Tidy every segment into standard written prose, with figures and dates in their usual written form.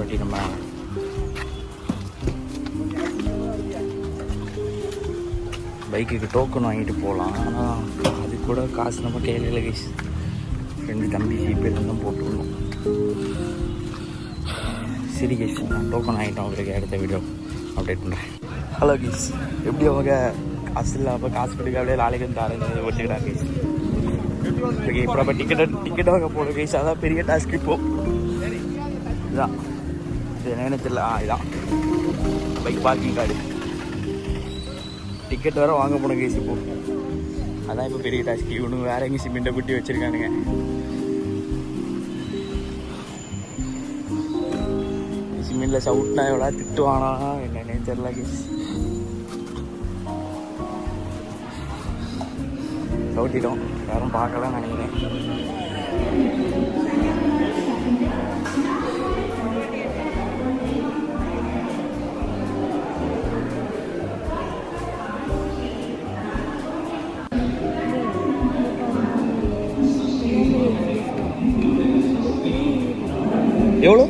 வாட்டி நம்ம பைக்குக்கு டோக்கன் வாங்கிட்டு போகலாம். ஆனால் அது கூட காசு நம்ம கையில் இல்லை கைஸ். ரெண்டு தம்பி ஜிபேல தான் போட்டுருந்தோம். சரி கைஸ், நான் டோக்கன் வாங்கிட்டோம். அவருக்கு அடுத்த வீடியோ அப்டேட் பண்ணுறேன். ஹலோ கைஸ், எப்படி அவங்க காசு இல்லை அப்போ காசு கொடுக்க அப்படியே நாளைக்கு வந்து ஆரஞ்சு ஓட்டுக்கிறாங்க கைஸ். ஓகே, இப்போ நம்ம டிக்கெட் வாங்க போகணும் கைஸ். அதான் பெரிய டாஸ்க். இப்போது இதுதான் இது என்ன தெரியல. இதுதான் பைக் பார்க்கிங் கார்டு. டிக்கெட் வேறு வாங்க போன கேஸ். இப்போது அதான் இப்போ பெரிய டாஸ்க். இவனுங்க வேறு எங்கேயும் சிமெண்ட்டை குட்டி வச்சுருக்கானுங்க. சிமெண்ட்டில் சவுட்னா எவ்வளோ திட்டுவானா என்னன்னே தெரில கேஸ். சவுட்டிட்டோம், யாரும் பார்க்கலாம் நினைக்கிறேன். எவ்வளோ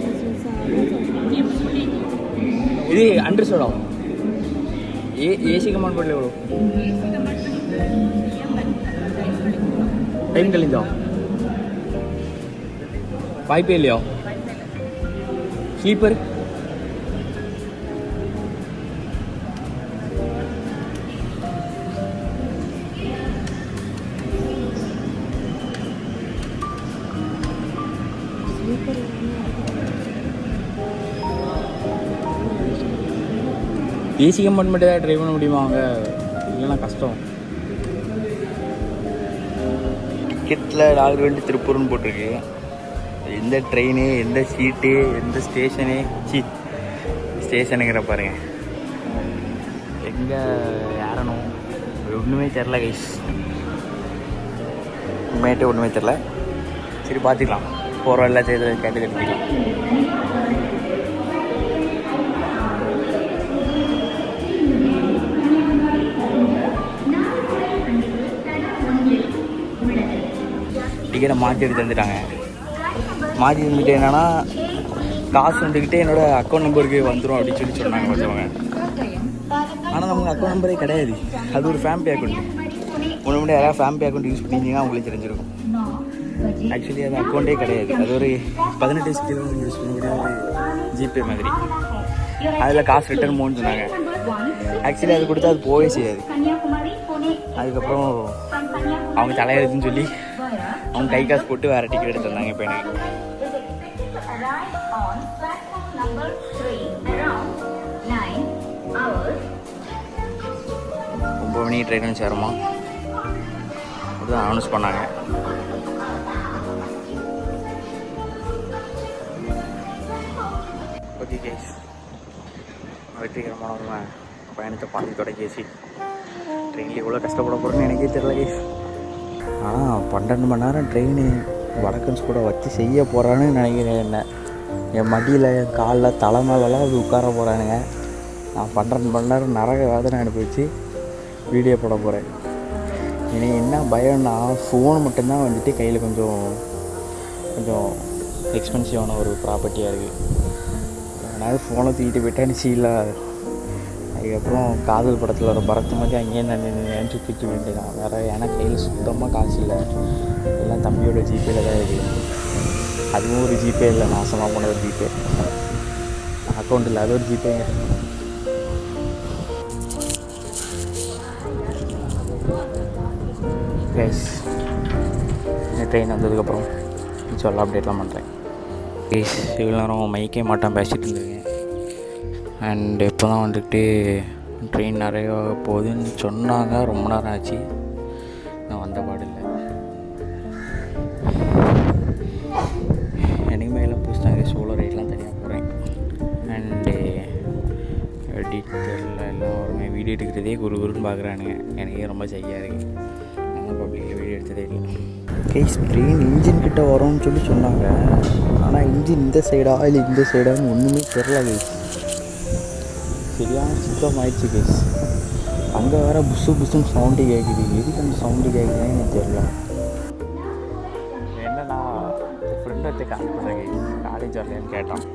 இது? அண்டர்ஸ்டாண்ட் ஆகும். ஏசி கம்பார்ட்மெண்ட்டில் எவ்வளோ டைம் கழிஞ்சா? வாய்ப்பே இல்லையா? ஸ்லீப்பர் ஏசி கம்பார்ட்மெண்ட்டு தான் ட்ரைவ் பண்ண முடியுமா அவங்க? இல்லைன்னா கஷ்டம். டிக்கெட்டில் நாகர்கோவில் திருப்பூர்னு போட்டிருக்கு. எந்த ட்ரெயினு, எந்த சீட்டு, எந்த ஸ்டேஷனு, ஸ்டேஷனுங்கிற பாருங்க. எங்கே ஏறணும் ஒன்றுமே தெரில கைஸ். உண்மையாகிட்டே ஒன்றுமே தெரில. சரி பார்த்துக்கலாம், போகிற எல்லாத்தையும் கேட்டு கட்டிக்கலாம். டிக்கெட்டை மாற்றி எடுத்து தந்துட்டாங்க. மாற்றி வந்துட்டு என்னென்னா காசு வந்துக்கிட்டே என்னோடய அக்கௌண்ட் நம்பருக்கு வந்துடும் அப்படின்னு சொல்லி சொன்னாங்க கொஞ்சவங்க. ஆனால் நமக்கு அக்கௌண்ட் நம்பரே கிடையாது. அது ஒரு ஃபேமிலி அக்கௌண்ட். முன்னாடி முன்னாடி யாராவது ஃபேமிலி அக்கௌண்ட் யூஸ் பண்ணிங்கன்னா அவங்களுக்கு தெரிஞ்சிருக்கும். ஆக்சுவலி அது அக்கௌண்ட்டே கிடையாது. அது ஒரு 18 வயசுக்கு யூஸ் பண்ணக்கூடிய ஒரு ஜிபே மாதிரி. அதில் காசு ரிட்டர்ன் போகணுன்னு சொன்னாங்க. ஆக்சுவலி அது கொடுத்தா அது போகவே செய்யாது. அதுக்கப்புறம் அவங்க தலையெழுத்துன்னு சொல்லி அவங்க கை காசு போட்டு வேறு டிக்கெட் எடுத்து தந்தாங்க. இப்போ எனக்கு 9 மணிக்கு ட்ரெயின் சேருமா அதுதான் அனௌன்ஸ் பண்ணாங்க. ஓகே கேஸ், வெற்றிகரமான பயணத்தை பாதி தொடங்கியாச்சு. ட்ரெயினில் எவ்வளோ கஷ்டப்பட போகிறேன்னு எனக்கே தெரியல கேஸ். ஆனால் 12 மணி நேரம் ட்ரெயின் வடக்கன்ஸ் கூட வச்சு செய்ய போகிறான்னு நினைக்கிறேன். என்ன என் மடியில், என் காலில், தலை மேலெல்லாம் அது உட்கார போகிறானுங்க. நான் 12 மணி நேரம் நரக வேதனை அனுப்பிச்சு வீடியோ போட போகிறேன். எனக்கு என்ன பயம்னா ஃபோன் மட்டும்தான் வந்துட்டு கையில் கொஞ்சம் எக்ஸ்பென்சிவான ஒரு ப்ராப்பர்ட்டியாக இருக்குது. அதனால் ஃபோனை தூக்கிட்டு போயிட்டேன்னு சீலா. அதுக்கப்புறம் காதல் படத்தில் ஒரு பரத்து மாதிரி அங்கேயே நான் நினச்சி தூக்கி வேண்டியதான். வேறு ஏன்னா கையில் சுத்தமாக காசு இல்லை. எல்லாம் தம்பியோட ஜிபேயில் தான் இருக்குது. அதுவும் ஒரு ஜிபே இல்லை, நாசமாக போன ஒரு ஜிபே. அக்கௌண்ட் இல்லை, அது ஒரு ஜிபேங்க. கைஸ், இந்த ட்ரெயின் வந்ததுக்கப்புறம் சொல்ல அப்டேட்லாம் பண்ணுறேன். கைஸ், இவ்வளோ நேரம் மைக்கே மாட்டான் பேசிகிட்டு இருந்திருக்கேன். அண்ட் இப்போ தான் வந்துட்டு ட்ரெயின் நிறைய போகுதுன்னு சொன்னாங்க. ரொம்ப நேரம் ஆச்சு, நான் வந்த பாடில்லை. எனக்கு மேலே புதுசாக சோலோ ரைட்லாம் தனியாக போகிறேன். அண்டு எடிட்டரில் எல்லாம் ஒருமே வீடியோ எடுக்கிறதே குருன்னு பார்க்குறானுங்க. எனக்கே ரொம்ப செய்யா இருக்குது. நல்லா பப்ளிக்கில் வீடியோ எடுத்ததே இல்லை. கேஸ், ட்ரெயின் இன்ஜின் கிட்ட வரும்னு சொல்லி சொன்னாங்க. ஆனால் இன்ஜின் இந்த சைடா இல்லை இந்த சைடான்னு ஒன்றுமே தெரில கேஸ். சரியான சுத்தம் ஆயிடுச்சு கேஸ். அங்கே வேறு புஸ்ஸுன்னு சவுண்டு கேட்குது. எதுக்கு அந்த சவுண்டு கேட்குதுன்னு எனக்கு தெரியல. என்னன்னா ஃப்ரெண்ட் எடுத்து கால் பண்ண கேஸ், காலேஜ் வரலையான்னு கேட்டான்.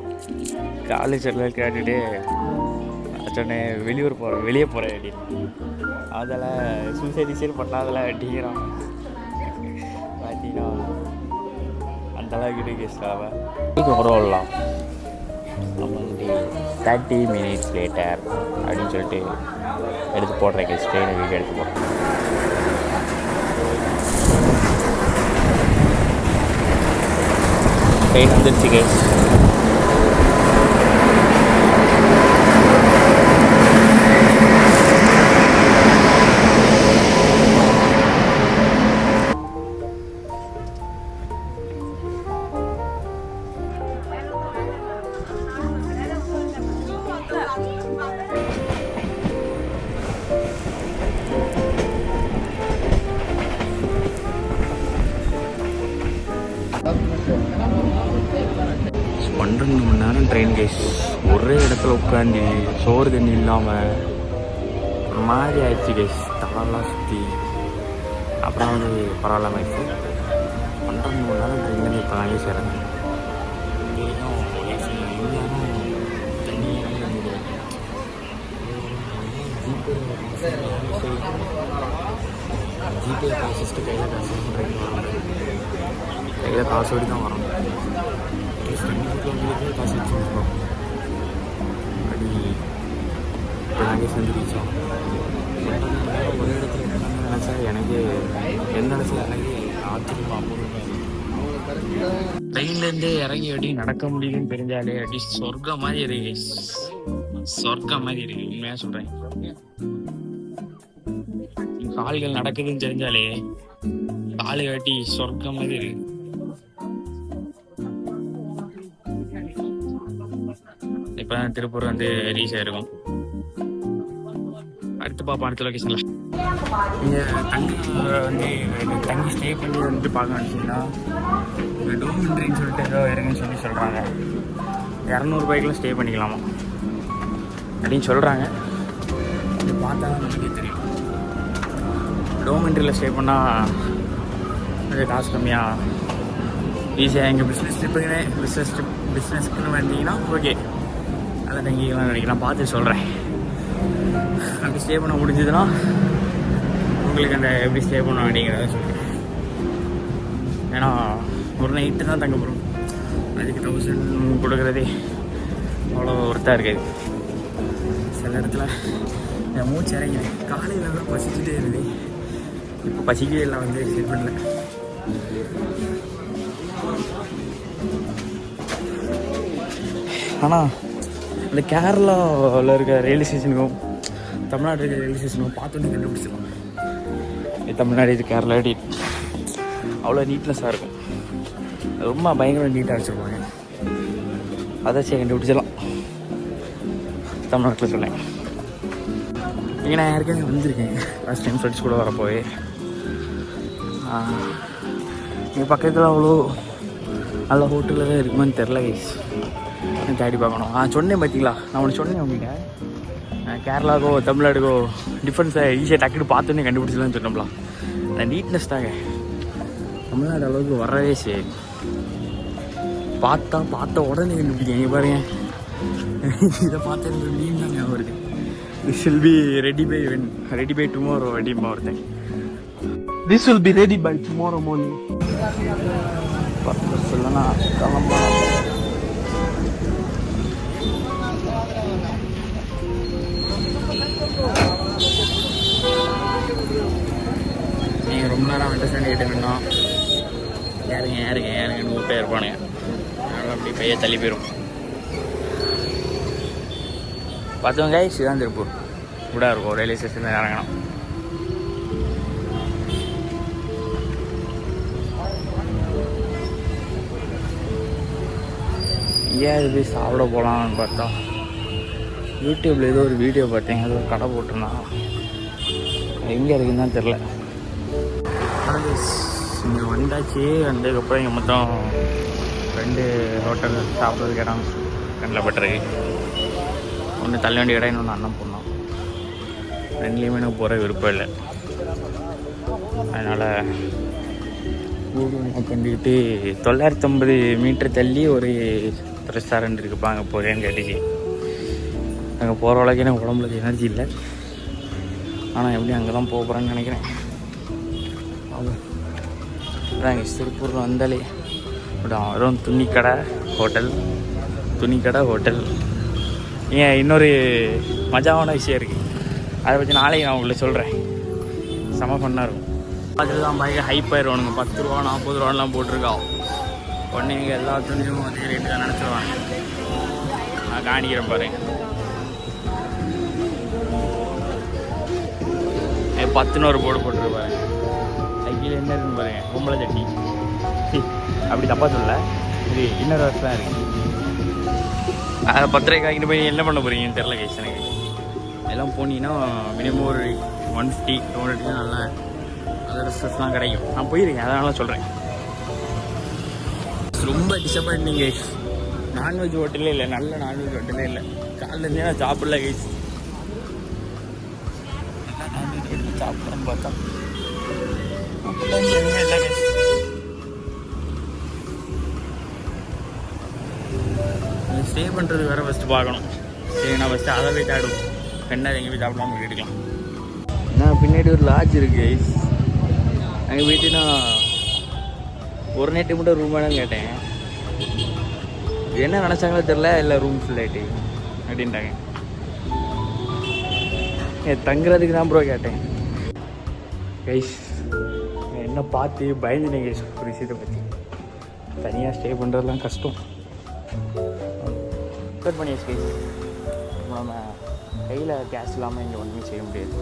காலேஜ் எல்லாம் கேட்டுட்டு சொன்னேன் வெளியே போகிறேன் அப்படின்னு. அதெல்லாம் சூசைட் பண்ணால் அதெல்லாம் அடிக்கிறான் பார்த்தீங்கன்னா அந்த அளவுக்கு இருக்கு. பரவாயில்லாம் நம்ம வந்து 30 minutes லேட்டர் அப்படின்னு சொல்லிட்டு எடுத்து போடுறேன் கேஸ். ட்ரெயினை வீடியோ எடுத்து போடுறேன். ட்ரெயின் வந்துடுச்சு கேஸ். பன்னெண்டு மணி நேரம் ட்ரெயின் கேஸ். ஒரே இடத்துல உட்காந்து சோறு தண்ணி இல்லாமல் ஒரு மாதிரி ஆயிடுச்சு கேஸ். தலெல்லாம் சுற்றி அப்புறம் வந்து பரவாயில்லாம ஆயிடுச்சு. 12 மணி நேரம் ட்ரெயின் இப்போ நாங்கள் சேரேன். ஜிபே காசு கையில் காசு வரைக்கும் தான் வரும். காசு வச்சுருக்கோம் அப்படி இப்போ நாங்கள் செஞ்சுருச்சோம். ஒரு இடத்துல நினச்சா எனக்கு எந்த நினச்சா எனக்கு ஆச்சரியமா ட்ரெயின்லேருந்தே இறங்கி அப்படி நடக்க முடியுதுன்னு தெரிஞ்சாலே அப்படி சொர்க்கம் மாதிரி இருக்கு. சொர்க்கம் மாதிரி இருக்கு உண்மையாக சொல்கிறேன். கால்கள் நடக்குதுன்னு தெரிஞ்சாலே காலு கட்டி சொர்க்கம் மாதிரி இருக்கு. இப்போ திருப்பூர் வந்து ரீச் ஆயிருக்கும். அடுத்து பார்ப்போம் அடுத்த லொக்கேஷனில். நீங்கள் தங்கி ஸ்டே பண்ணி வந்துட்டு பார்க்க நினச்சிங்கன்னா டோமெண்ட்ரின்னு சொல்லிட்டு ஏதோ இருக்குன்னு சொல்கிறாங்க. 200 ரூபாய்க்குலாம் ஸ்டே பண்ணிக்கலாமா அப்படின்னு சொல்கிறாங்க. இது பார்த்தா தான் நமக்கே தெரியும். டோமெண்ட்ரியில் ஸ்டே பண்ணால் அது காசு கம்மியாக ஈஸியாக. எங்கள் பிஸ்னஸ் ட்ரிப்புக்குன்னு வந்தீங்கன்னா ஓகே அதை தங்கிக்கலாம் நினைக்கலாம். பார்த்து சொல்கிறேன். அப்படி ஸ்டே பண்ண முடிஞ்சதுன்னா உங்களுக்கு அந்த எப்படி ஸ்டே பண்ண அப்படிங்கிறத சொல்கிறேன். ஏன்னா ஒரு நைட்டு தான் தங்க போகிறோம். அதுக்கு 1000 கொடுக்குறதே அவ்வளோ ஒர்த்தாக இருக்காது. சில இடத்துல என் மூச்சு இறங்கிது. காலையில் தான் பசிக்கிட்டே இருக்குது. இப்போ பசிக்கவே இல்லை வந்து ஸ்டே பண்ணல. ஆனால் இந்த கேரளாவில் இருக்க ரயில்வே ஸ்டேஷனுக்கும் தமிழ்நாடு இருக்க ரயில்வே ஸ்டேஷனுக்கும் பார்த்தோன்னே கண்டுபிடிச்சிடலாம். தமிழ்நாடு இது கேரளா அப்படி அவ்வளோ நீட்னஸாக இருக்கும். ரொம்ப பயங்கர நீட்டாக வச்சுருப்பாங்க. அதாச்சும் கண்டுபிடிச்சிடலாம் தமிழ்நாட்டில் சொன்னேன். இங்கே நான் யாருக்கே வந்திருக்கேன் லாஸ்ட் டைம் ஃப்ரெண்ட்ஸ் கூட வரப்போவே. இங்கே பக்கத்தில் அவ்வளோ நல்ல ஹோட்டலில் தான் இருக்குமான்னு தெரில கைஸ். தேடி பார்க்கணும். சொன்னேன் பார்த்தீங்களா, நான் ஒன்று சொன்னேன் உங்கள்கிட்ட. கேரளாக்கோ தமிழ்நாடுக்கோ டிஃப்ரென்ஸை ஈஸியாக டக்குன்னு பார்த்தோன்னே கண்டுபிடிச்சலான்னு சொன்னோம்ல. அந்த நீட்னஸ் தாங்க தமிழ்நாடு அளவுக்கு வரவே சரி. பார்த்த உடனே கண்டுபிடிக்க. இங்கே பாருங்க, இதை பார்த்து எனக்கு மீன் தான் ஞாபகம் வருது. This will be ready by tomorrow அப்படிமா ஒருத்தன். This will be ready by tomorrow morning. பார்த்து சொல்லனா கிளம்பலாம். நீங்கள் ரொம்ப நேரம் வந்துட்டு சண்டை கேட்டுக்கணும். யாருங்க 100 பேர் இருப்பானுங்க. அதனால் அப்படி பைய தள்ளி போயிடும். பார்த்தவங்க இதுதான் திருப்பூர் கூட இருக்கும். ரயில்வே ஸ்டேஷனில் இறங்கணும். எங்கேயாவது போய் சாப்பிட போகலான்னு பார்த்தா யூடியூப்பில் ஏதோ ஒரு வீடியோ பார்த்தேன். ஏதோ ஒரு கடை போட்டிருந்தான். எங்கே இருக்குன்னு தான் தெரில. இங்கே வந்தாச்சு. வந்ததுக்கப்புறம் இங்கே மொத்தம் 2 ஹோட்டல் சாப்பிட்றதுக்கு இடம் கண்ணில் பட்டிருக்கு. ஒன்று தள்ள வேண்டிய இடம், இன்னொன்று அண்ணன் போனோம். 2லேயுமே எனக்கு போகிற விருப்பம் இல்லை. அதனால் கூகுள் உட்காந்துக்கிட்டு 950 மீட்டர் தள்ளி ஒரு ரெஸ்டாரண்ட் இருக்குப்பா அங்கே போகிறேன்னு கேட்டுச்சு. அங்கே போகிற வழக்கு எனக்கு உடம்புல எனர்ஜி இல்லை. ஆனால் எப்படி அங்கே தான் போக போகிறேன்னு நினைக்கிறேன். அதான் திருப்பூரில் வந்தாலே வெறும் துணிக்கடை ஹோட்டல். ஏன் இன்னொரு மஜாவான விஷயம் இருக்குது, அதை பற்றி நாளைக்கு நான் உங்களுக்கு சொல்கிறேன். செம ஃபன்னாக இருக்கும். அதில் தான் பயங்கர ஹைப் ஆயிடுவானுங்க. 10 ரூபா 40 ரூபாலாம் போட்டிருக்கான். உடனே நீங்கள் எல்லா துணியும் அதே ரேட்டு தான் நினச்சிடுவாங்க. நான் காணிக்கிறேன் பாருங்க. 10ன்னு ஒரு போர்டு போட்டிருப்பாரு. கீழே என்ன இருக்குன்னு பாருங்க, பொம்பளை சட்டி. அப்படி தப்பாக சொல்லல, இது இன்னொரு வருஷம் தான் இருக்குது. அதை 10 ரூபாய்க்கு வாங்கிட்டு போய் என்ன பண்ண போகிறீங்கன்னு தெரில கைஸ் எனக்கு. எல்லாம் போனீங்கன்னா மினிமம் ஒரு 150-200 தான் நல்லா அந்த ரெஸ்ட்லாம் கிடைக்கும். நான் போயிருக்கேன், அதனால சொல்கிறேன். ரொம்ப டிசப்பாயிண்டிங் கைஸ். நான்வெஜ் ஹோட்டலே இல்லை, நல்ல நான்வெஜ் ஹோட்டலே இல்லை. காலையிலேருந்தே நான் சாப்பிடல கைஸ். நல்லா நான்வெஜ் ஹோட்டல் சாப்பிட்றேன்னு பார்த்தா எதுவுமே இல்லை கைஸ். ஸ்டே பண்ணுறது வேறு ஃபஸ்ட்டு பார்க்கணும். சரி, நான் ஃபஸ்ட்டு அதை போய் தேடும். பெண்ணாக எங்கே போய் சாப்பிடாமல் கேட்டுக்கலாம். நான் பின்னாடி ஒரு லாட்ஜ் இருக்குது கைஸ். அங்கே போயிட்டு நான் ஒரு நைட்டு மட்டும் ரூம் வேணும்னு கேட்டேன். என்ன நினச்சாங்களோ தெரில, இல்லை ரூம் ஃபுல் ஆகிட்டு அப்படின்ட்டாங்க. தங்குறதுக்கு தான் ப்ரோ கேட்டேன் கைஸ். என்ன பார்த்து பயந்துட்டேன் கைஸ் ஒரு விஷயத்தை பற்றி. தனியாக ஸ்டே பண்ணுறதுலாம் கஷ்டம். கட் பண்ணியாச்சு கைஸ். நம்ம கையில் கேஷ் இல்லாமல் இங்கே ஒன்றுமே செய்ய முடியாது.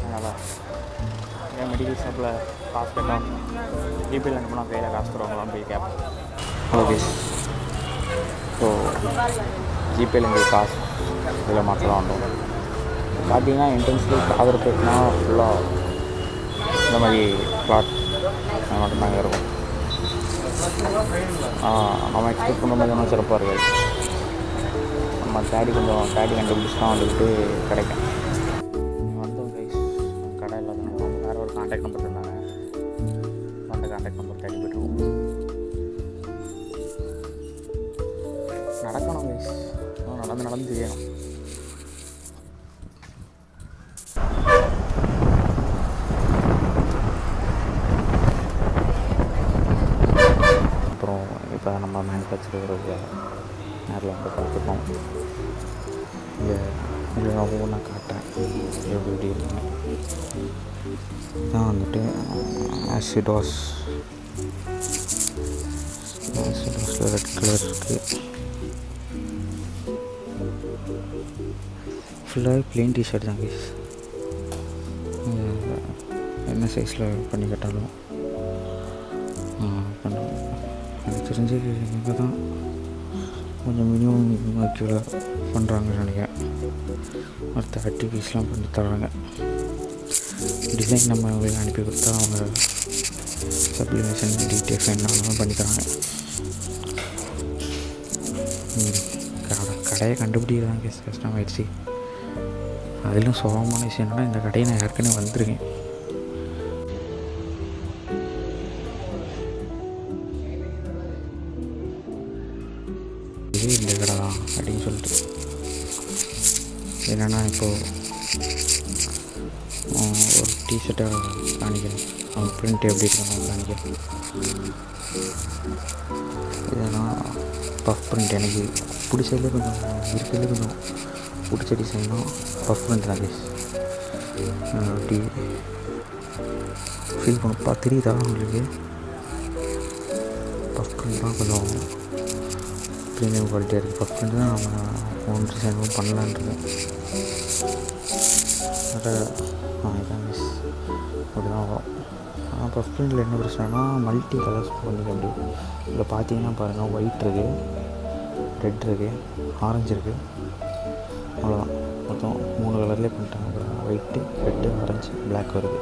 அதனால் என் மெடிக்கல் ஷாப்பில் காசு கட்டலாம், ஜிபேயில் அனுப்பினா கையில் காசு தருவாங்களான்னு போய் கேட்பேன். ஓகே, ஸோ ஜிபேயில் இங்கே காசு இதில் மாற்றலாம் வந்தோம். பார்த்தீங்கன்னா என்ட்ரன்ஸில் காதர் போயிட்டுனா ஃபுல்லாக இந்த மாதிரி பிளாட் மட்டும்தாங்க இருக்கும். நம்ம எக்ஸ்பெக்ட் பண்ணுற மாதிரி தான் சிறப்பாக இருக்குது. நம்ம தேடி கண்டுபிடிச்சி தான் வந்துக்கிட்டு கிடைக்கும். வந்தோம் கைஸ், கடை இல்லாத வேறு ஒரு கான்டாக்ட் நம்பர் இருந்தாங்க. அந்த கான்டாக்ட் நம்பர் தேடி போய்ட்டுருவோம். நடக்கணும் கைஸ், நடந்து தெரியணும். அப்புறம் இப்போ நம்ம மேனுஃபேக்சர் நேரில் வந்து பார்த்துப்போம். இங்கே நான் ஒவ்வொன்றா காட்டுறேன் எப்படி இருக்குங்க. இதான் வந்துட்டு ஆசிடோஸில் ரெட் கலர் இருக்குது. ஃபுல்லாகவே ப்ளெயின் டிஷர்ட் தான் கைஸ். என்ன சைஸில் பண்ணி கட்டாலும் பண்ணுவோம். எனக்கு தெரிஞ்சு இங்கே தான் கொஞ்சம் மினிமம் ஆக்டிவாக பண்ணுறாங்கன்னு நினைக்கிறேன். ஒரு 30 பீஸ்லாம் பண்ணி தராங்க. டிசைன் நம்ம அவங்களுக்கு அனுப்பி கொடுத்தா அவங்க சப்ளிமேஷன் டீட்டெயில்ஸ் என்ன பண்ணி தராங்க. கடையை கண்டுபிடிக்கிறதான் கேஸ் கஷ்டமாயிடுச்சு. அதிலும் சோகமான விஷயம் என்னன்னா, இந்த கடையை நான் ஏற்கனவே வந்திருக்கேன். இதே இந்த கடை தான் அப்படின்னு சொல்லிட்டு என்னென்னா, இப்போது ஒரு டிஷர்ட்டை காணிக்கிறேன். அவங்க ப்ரிண்ட் எப்படி இருக்கணும் காணிக்கிறேன். இதெல்லாம் பஃப் ப்ரிண்ட் எனக்கு பிடிச்சதுல கொஞ்சம் இருக்கிறதுல கொஞ்சம் பிடிச்ச டிசைன்னா பஃப் ப்ரிண்ட் தான் கைஸ். அப்படி ஃபீல் பண்ணப்பா தெரியுதா உங்களுக்கு? பஃப் ப்ரிண்ட் தான் கொஞ்சம் ப்ரீமியம் குவாலிட்டியாக இருக்குது. பஃப் ப்ரிண்ட் தான் நம்ம ஓன் டிசைனும் பண்ணலான்ருக்கோம். இதான் கைஸ் அப்படி தான் வரும். ஆனால் பஃப் ப்ரிண்டில் என்ன பிரச்சனைனா, மல்டி கலர்ஸ் பண்ணிக்க முடியும். இதில் பார்த்தீங்கன்னா பாருங்கள், ஒயிட் இருக்குது, ரெட் இருக்குது, ஆரஞ்சு இருக்குது. அவ்வளோதான், மொத்தம் 3 கலர்லேயே பண்ணிட்டாங்க. அப்புறம் ஒயிட்டு, ரெட்டு, ஆரஞ்சு, பிளாக் வருது.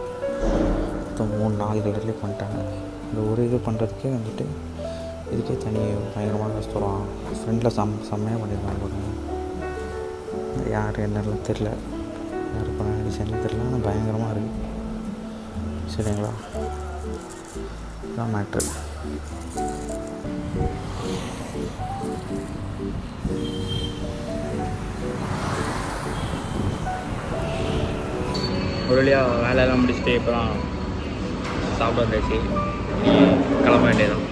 மொத்தம் 3-4 கலர்லேயே பண்ணிட்டாங்க. இந்த ஒரு இது பண்ணுறதுக்கே வந்துட்டு இதுக்கே தனி பயங்கரமான கஷ்டம். ஃப்ரெண்டில் செம்மையாக பண்ணியிருக்காங்க பாருங்க. யார் என்னெல்லாம் தெரில, யார் பண்ண டிசைன்லாம் தெரில, ஆனால் பயங்கரமாக இருக்குது. சரிங்களா, இதுதான் மேட்ரு. ஒரு வழியாக வேலையெல்லாம் முடிச்சுட்டு இப்போ தான் சாப்பிட வந்தாச்சு கிளம்ப வேண்டியதான்.